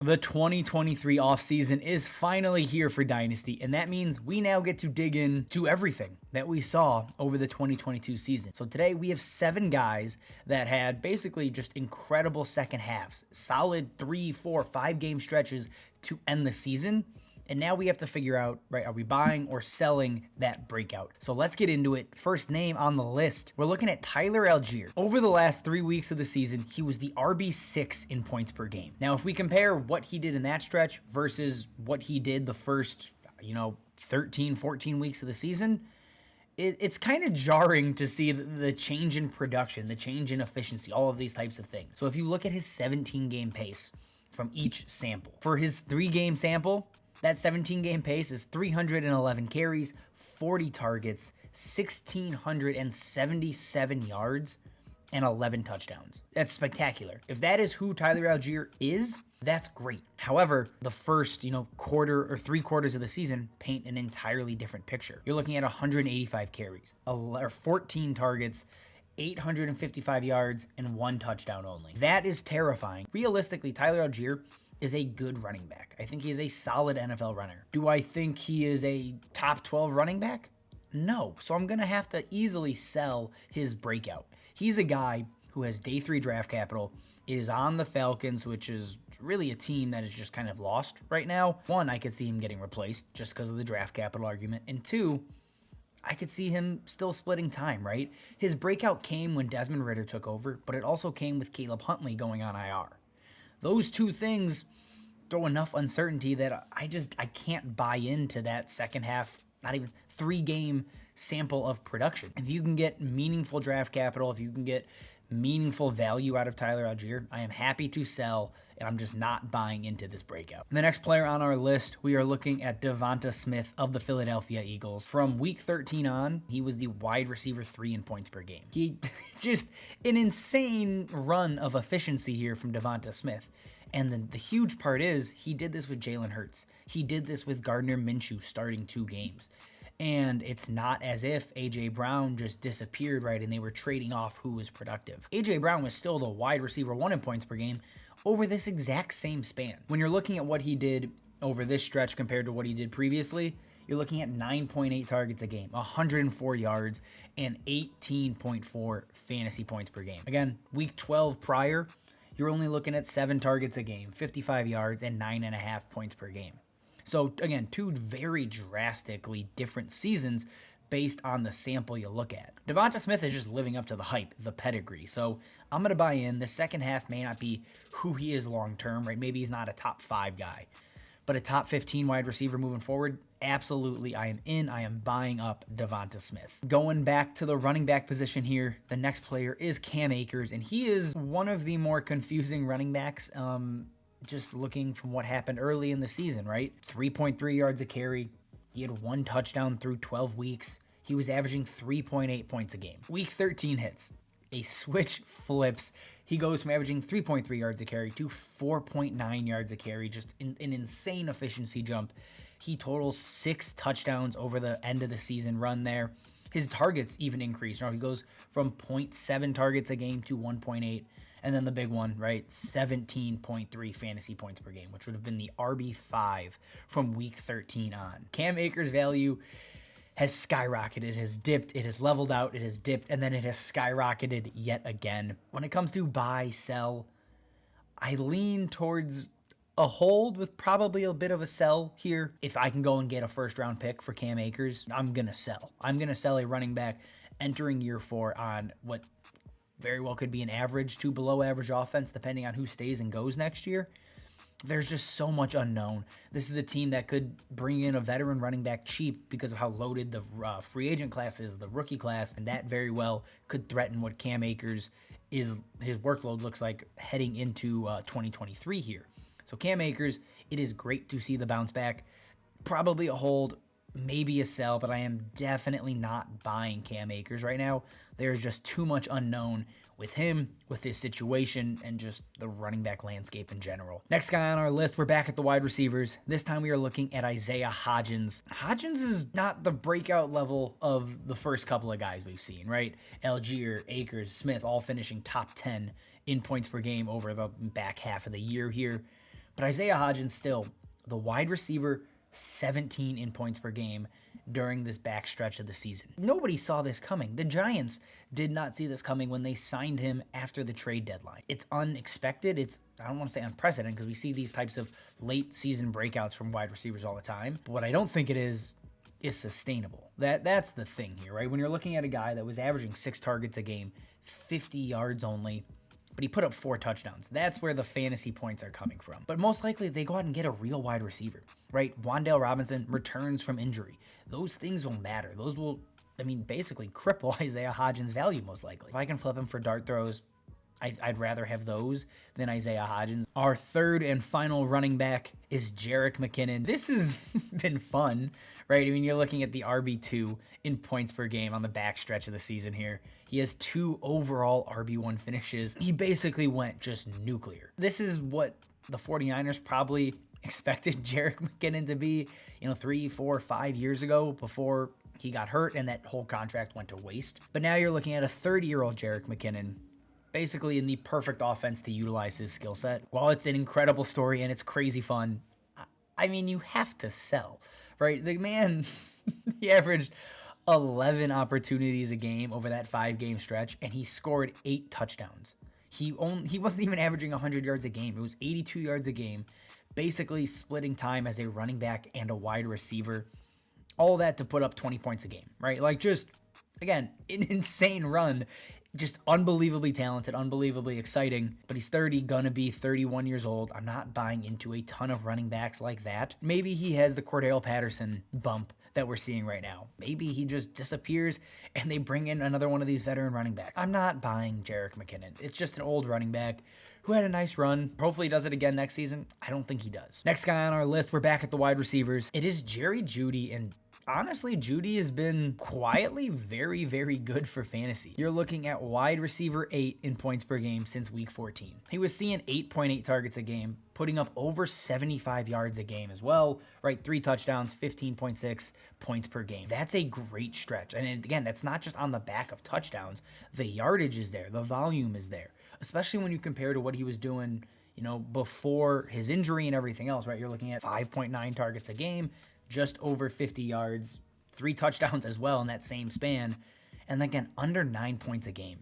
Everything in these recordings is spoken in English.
The 2023 offseason is finally here for Dynasty, and that means we now get to dig into everything that we saw over the 2022 season. So today we have 7 guys that had basically just incredible second halves, solid 3, 4, 5 game stretches to end the season. And now we have to figure out, right, are we buying or selling that breakout? So let's get into it. First name on the list, we're looking at Tyler Allgeier. Over the last 3 weeks of the season, he was the RB6 in points per game. Now, if we compare what he did in that stretch versus what he did the first, 13, 14 weeks of the season, it's kind of jarring to see the change in production, the change in efficiency, all of these types of things. So if you look at his 17-game pace from each sample, for his 3-game sample, that 17-game pace is 311 carries, 40 targets, 1,677 yards, and 11 touchdowns. That's spectacular. If that is who Tyler Allgeier is, that's great. However, the first, quarter or 3 quarters of the season paint an entirely different picture. You're looking at 185 carries, 14 targets, 855 yards, and 1 touchdown only. That is terrifying. Realistically, Tyler Allgeier is a good running back. I think he is a solid NFL runner. Do I think he is a top 12 running back? No. So I'm going to have to easily sell his breakout. He's a guy who has day 3 draft capital, is on the Falcons, which is really a team that is just kind of lost right now. 1, I could see him getting replaced just because of the draft capital argument. And 2, I could see him still splitting time, right? His breakout came when Desmond Ridder took over, but it also came with Caleb Huntley going on IR. Those 2 things throw enough uncertainty that I can't buy into that second half, not even 3-game sample of production. If you can get meaningful draft capital, if you can get meaningful value out of Tyler Allgeier, I am happy to sell, and I'm just not buying into this breakout. The next player on our list, we are looking at Devonta Smith of the Philadelphia Eagles. From week 13 on, he was the wide receiver 3 in points per game. He just an insane run of efficiency here from Devonta Smith. And the huge part is he did this with Jalen Hurts. He did this with Gardner Minshew starting 2 games. And it's not as if A.J. Brown just disappeared, right, and they were trading off who was productive. A.J. Brown was still the wide receiver 1 in points per game over this exact same span. When you're looking at what he did over this stretch compared to what he did previously, you're looking at 9.8 targets a game, 104 yards, and 18.4 fantasy points per game. Again, week 12 prior, you're only looking at 7 targets a game, 55 yards, and 9.5 points per game. So again, 2 very drastically different seasons based on the sample you look at. Devonta Smith is just living up to the hype, the pedigree. So I'm going to buy in. The second half may not be who he is long-term, right? Maybe he's not a top 5 guy, but a top 15 wide receiver moving forward, absolutely, I am in. I am buying up Devonta Smith. Going back to the running back position here, the next player is Cam Akers, and he is one of the more confusing running backs, just looking from what happened early in the season, right? 3.3 yards a carry. He had 1 touchdown through 12 weeks. He was averaging 3.8 points a game. Week 13 hits. A switch flips. He goes from averaging 3.3 yards a carry to 4.9 yards a carry. Just an insane efficiency jump. He totals 6 touchdowns over the end of the season run there. His targets even increase. He goes from 0.7 targets a game to 1.8. And then the big one, right? 17.3 fantasy points per game, which would have been the RB5 from week 13 on. Cam Akers' value has skyrocketed, it has dipped, it has leveled out, it has dipped, and then it has skyrocketed yet again. When it comes to buy, sell, I lean towards a hold with probably a bit of a sell here. If I can go and get a first-round pick for Cam Akers, I'm going to sell. I'm going to sell a running back entering year 4 on what very well could be an average to below average offense, depending on who stays and goes next year. There's just so much unknown. This is a team that could bring in a veteran running back cheap because of how loaded the free agent class is, the rookie class, and that very well could threaten what Cam Akers his workload looks like heading into 2023 here. So Cam Akers, it is great to see the bounce back. Probably a hold, maybe a sell, but I am definitely not buying Cam Akers right now. There's just too much unknown with him, with his situation, and just the running back landscape in general. Next guy on our list, we're back at the wide receivers. This time we are looking at Isaiah Hodgins. Hodgins is not the breakout level of the first couple of guys we've seen, right? Allgeier, Akers, Smith, all finishing top 10 in points per game over the back half of the year here. But Isaiah Hodgins still, the wide receiver, 17 in points per game during this backstretch of the season. Nobody saw this coming. The Giants did not see this coming when they signed him after the trade deadline. It's unexpected. It's, I don't want to say unprecedented, because we see these types of late season breakouts from wide receivers all the time. But what I don't think it is sustainable. That's the thing here, right? When you're looking at a guy that was averaging 6 targets a game, 50 yards only, but he put up 4 touchdowns. That's where the fantasy points are coming from. But most likely they go out and get a real wide receiver, right? Wan'Dale Robinson returns from injury. Those things will matter. Those will, basically cripple Isaiah Hodgins' value most likely. If I can flip him for dart throws, I'd rather have those than Isaiah Hodgins. Our third and final running back is Jerick McKinnon. This has been fun, right? You're looking at the RB2 in points per game on the backstretch of the season here. He has 2 overall RB1 finishes. He basically went just nuclear. This is what the 49ers probably expected Jerick McKinnon to be, 3, 4, 5 years ago before he got hurt and that whole contract went to waste. But now you're looking at a 30-year-old Jerick McKinnon basically in the perfect offense to utilize his skill set. While it's an incredible story and it's crazy fun, you have to sell, right? The man, he averaged 11 opportunities a game over that 5-game stretch, and he scored 8 touchdowns. He wasn't even averaging 100 yards a game. It was 82 yards a game, basically splitting time as a running back and a wide receiver. All that to put up 20 points a game, right? Just, again, an insane run. Just unbelievably talented, unbelievably exciting, but he's 30, gonna be 31 years old. I'm not buying into a ton of running backs like that. Maybe he has the Cordell Patterson bump that we're seeing right now. Maybe he just disappears and they bring in another one of these veteran running backs. I'm not buying Jerick McKinnon. It's just an old running back who had a nice run. Hopefully he does it again next season. I don't think he does. Next guy on our list, we're back at the wide receivers. It is Jerry Jeudy, and honestly, Jeudy has been quietly very, very good for fantasy. You're looking at wide receiver 8 in points per game since week 14. He was seeing 8.8 targets a game, putting up over 75 yards a game as well, right? 3 touchdowns, 15.6 points per game. That's a great stretch. And again, that's not just on the back of touchdowns. The yardage is there. The volume is there, especially when you compare to what he was doing, before his injury and everything else, right? You're looking at 5.9 targets a game, just over 50 yards, 3 touchdowns as well in that same span, and again, under 9 points a game.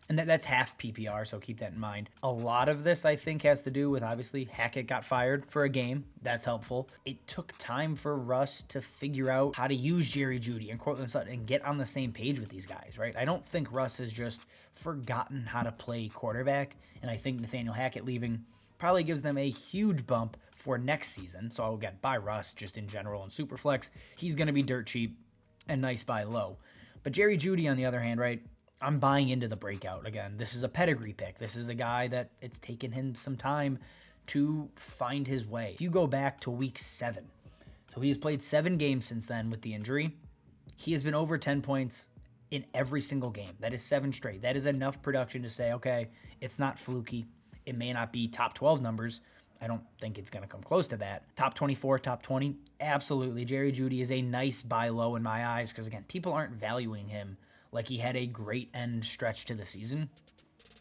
And that's half PPR, so keep that in mind. A lot of this, I think, has to do with, obviously, Hackett got fired for a game. That's helpful. It took time for Russ to figure out how to use Jerry Jeudy and Courtland Sutton and get on the same page with these guys, right? I don't think Russ has just forgotten how to play quarterback, and I think Nathaniel Hackett leaving probably gives them a huge bump for next season. So I'll get buy Russ just in general and Superflex. He's going to be dirt cheap and nice buy low. But Jerry Jeudy, on the other hand, right, I'm buying into the breakout. Again, this is a pedigree pick. This is a guy that it's taken him some time to find his way. If you go back to week 7, so he's played 7 games since then with the injury. He has been over 10 points in every single game. That is 7 straight. That is enough production to say, okay, it's not fluky. It may not be top 12 numbers. I don't think it's going to come close to that. Top 24, top 20, absolutely. Jerry Jeudy is a nice buy low in my eyes because, again, people aren't valuing him like he had a great end stretch to the season,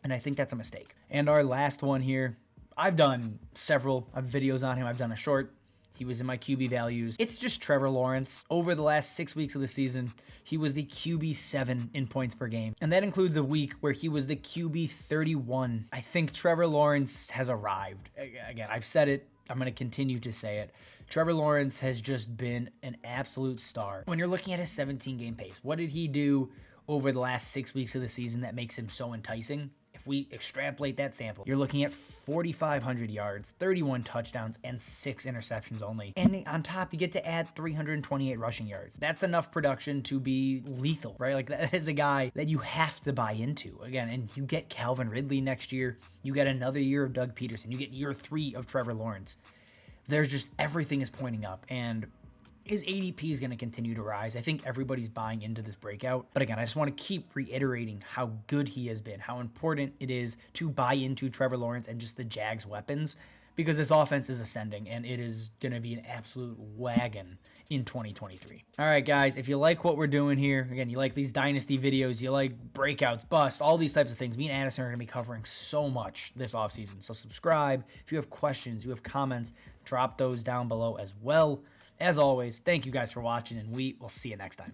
and I think that's a mistake. And our last one here, I've done several videos on him. I've done a short. He was in my QB values. It's just Trevor Lawrence. Over the last 6 weeks of the season, he was the QB 7 in points per game. And that includes a week where he was the QB 31. I think Trevor Lawrence has arrived. Again, I've said it. I'm going to continue to say it. Trevor Lawrence has just been an absolute star. When you're looking at his 17-game pace, what did he do over the last 6 weeks of the season that makes him so enticing? If we extrapolate that sample, you're looking at 4,500 yards, 31 touchdowns, and 6 interceptions only. And on top, you get to add 328 rushing yards. That's enough production to be lethal, right? Like, that is a guy that you have to buy into. Again, and you get Calvin Ridley next year. You get another year of Doug Peterson. You get year 3 of Trevor Lawrence. There's just, everything is pointing up. And his ADP is going to continue to rise. I think everybody's buying into this breakout. But again, I just want to keep reiterating how good he has been, how important it is to buy into Trevor Lawrence and just the Jags' weapons, because this offense is ascending and it is going to be an absolute wagon in 2023. All right, guys, if you like what we're doing here, again, you like these Dynasty videos, you like breakouts, busts, all these types of things, me and Addison are going to be covering so much this offseason. So subscribe. If you have questions, you have comments, drop those down below as well. As always, thank you guys for watching, and we will see you next time.